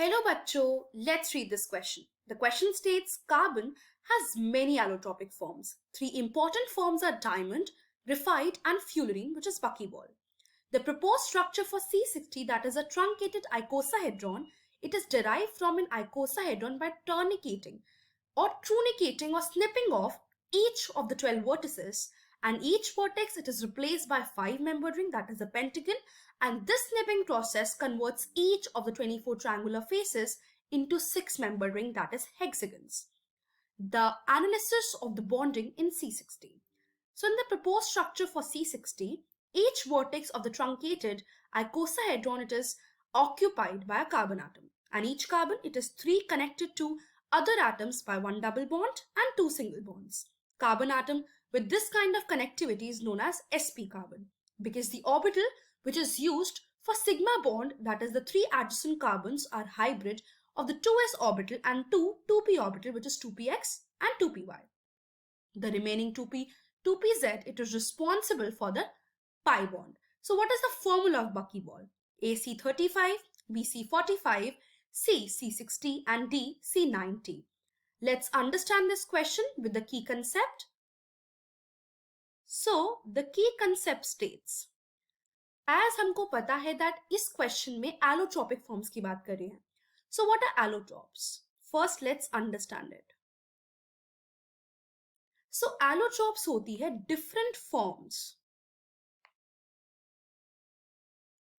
Hello bachcho, let's read this question. The question states carbon has many allotropic forms. Three important forms are diamond, graphite and fullerene, which is buckyball. The proposed structure for C60, that is a truncated icosahedron, it is derived from an icosahedron by truncating or snipping off each of the 12 vertices, and each vertex it is replaced by 5-membered ring, that is a pentagon, and this snipping process converts each of the 24 triangular faces into 6-membered ring, that is hexagons. The analysis of the bonding in C60. So in the proposed structure for C60, each vertex of the truncated icosahedron it is occupied by a carbon atom, and each carbon it is 3 connected to other atoms by 1 double bond and 2 single bonds. Carbon atom with this kind of connectivity is known as sp carbon, because the orbital which is used for sigma bond, that is the 3 adjacent carbons, are hybrid of the 2s orbital and 2p orbital, which is 2px and 2py. The remaining 2pz it is responsible for the pi bond. So what is the formula of buckyball? AC35, BC45, C C60 and D C90. Let's understand this question with the key concept. So the key concept states, as हमको पता है that इस question में allotropic forms की बात कर रहे हैं. So what are allotropes? First let's understand it. So allotropes होती है different forms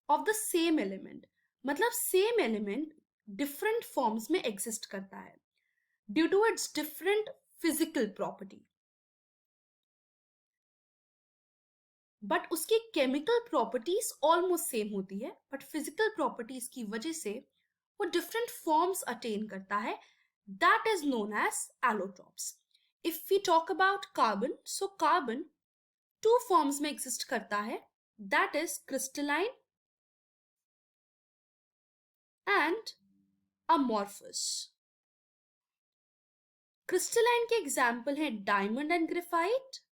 of the same element. मतलब same element different forms में exist करता है due to its different physical property. But उसकी chemical properties almost same होती है, but physical properties की वजह से वो different forms attain करता है. That is known as allotropes. If we talk about carbon, so carbon 2 forms में exist करता है, that is crystalline and amorphous. Crystalline के example है diamond and graphite,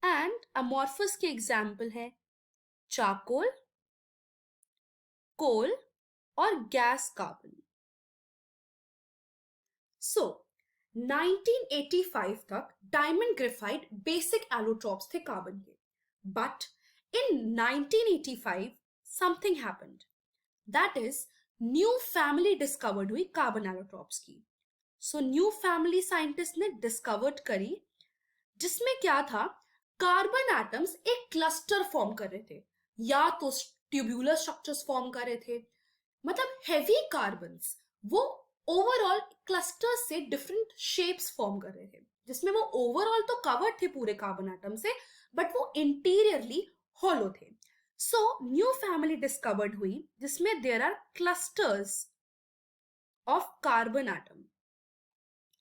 and amorphous के example है charcoal, coal और gas carbon. So 1985 तक diamond graphite basic allotropes थे carbon के, but in 1985 something happened. That is, new family discovered हुई carbon allotropes की. So new family scientists ने discovered करी जिसमें क्या था, कार्बन एटम्स एक क्लस्टर फॉर्म कर रहे थे या तो ट्यूबुलर स्ट्रक्चर्स फॉर्म कर रहे थे, मतलब हेवी कार्बन्स वो ओवरऑल क्लस्टर्स से डिफरेंट शेप्स फॉर्म कर रहे थे, जिसमें वो ओवरऑल तो कवर्ड थे पूरे कार्बन एटम से, बट वो इंटीरियरली हॉलो थे. सो न्यू फैमिली डिस्कवर्ड हुई जिसमें there are clusters of carbon atom,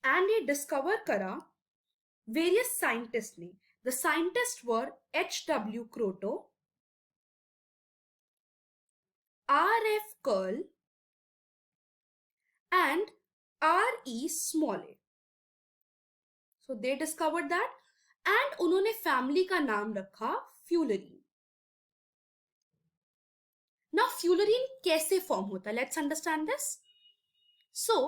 and ये डिस्कवर करा वेरियस साइंटिस्ट ने. The scientists were H.W. Kroto, R.F. Curl and R.E. Smollett. So they discovered that and उन्होंने family का नाम रखा fullerene. Now fullerene कैसे form होता है? Let's understand this. So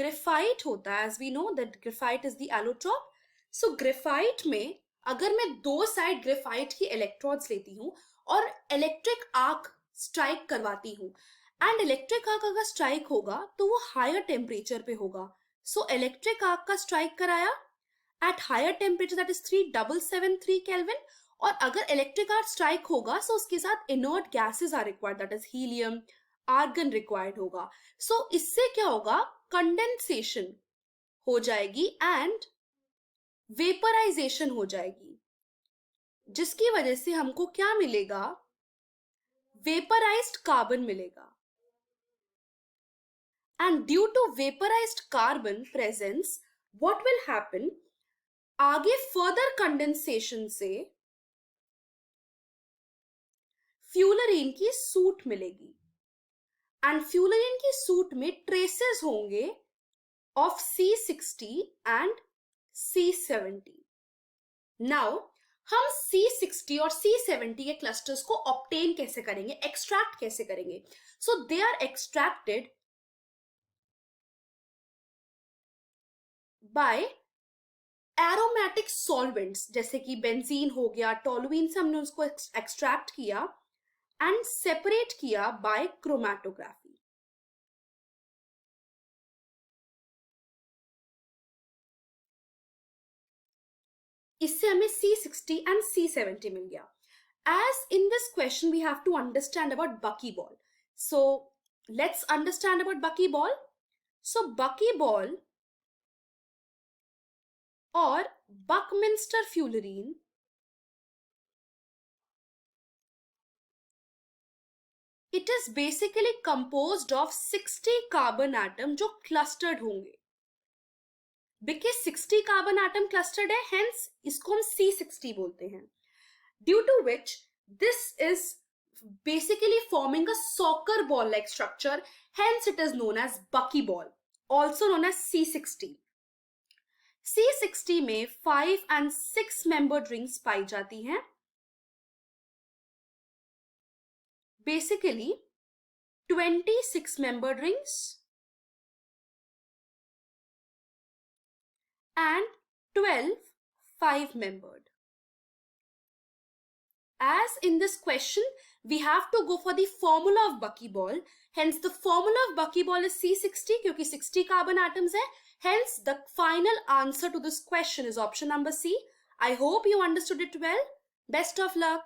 graphite होता है, as we know that graphite is the allotrope. So graphite में अगर मैं 2 साइड ग्रेफाइट की इलेक्ट्रोड्स लेती हूँ और इलेक्ट्रिक आर्क स्ट्राइक करवाती हूँ, एंड इलेक्ट्रिक आर्क अगर स्ट्राइक होगा तो वो हायर टेम्परेचर पे होगा. सो इलेक्ट्रिक आर्क का स्ट्राइक कराया at higher temperature, that is 3773 kelvin, और अगर इलेक्ट्रिक आर्क स्ट्राइक होगा सो उसके साथ inert gases are required, that is helium, argon required होगा. सो इससे क्या होगा, कंडेंसेशन हो जाएगी एंड वेपराइजेशन हो जाएगी, जिसकी वजह से हमको क्या मिलेगा, वेपराइज्ड कार्बन मिलेगा. And due to vaporised carbon presence what will happen, आगे फर्दर कंडेंसेशन से फ्यूलरीन की सूट मिलेगी, एंड फ्यूलरीन की सूट में ट्रेसेस होंगे of C60 and C70. Now हम C60 और C70 के क्लस्टर्स को ऑब्टेन कैसे करेंगे, एक्सट्रैक्ट कैसे करेंगे? So they are extracted by aromatic solvents, जैसे कि बेंजीन हो गया, टोलुइन से हमने उसको एक्सट्रैक्ट किया एंड सेपरेट किया बाय क्रोमैटोग्राफी। इससे हमें C60 एंड C70 मिल गया। As in this question, we have to understand about buckyball. So let's understand about buckyball. So buckyball or Buckminster fullerene it is basically composed of 60 carbon atom जो clustered होंगे। Because 60 carbon atom clustered है, hence इसको हम C60 बोलते हैं। Due to which this is basically forming a soccer ball like structure, hence it is known as buckyball, also known as C60. C60 में 5 and 6 membered rings पाई जाती हैं। Basically 26 membered rings and 12 5 membered. As in this question, we have to go for the formula of buckyball. Hence, the formula of buckyball is C60 क्योंकि 60 carbon atoms है. Hence, the final answer to this question is option number C. I hope you understood it well. Best of luck.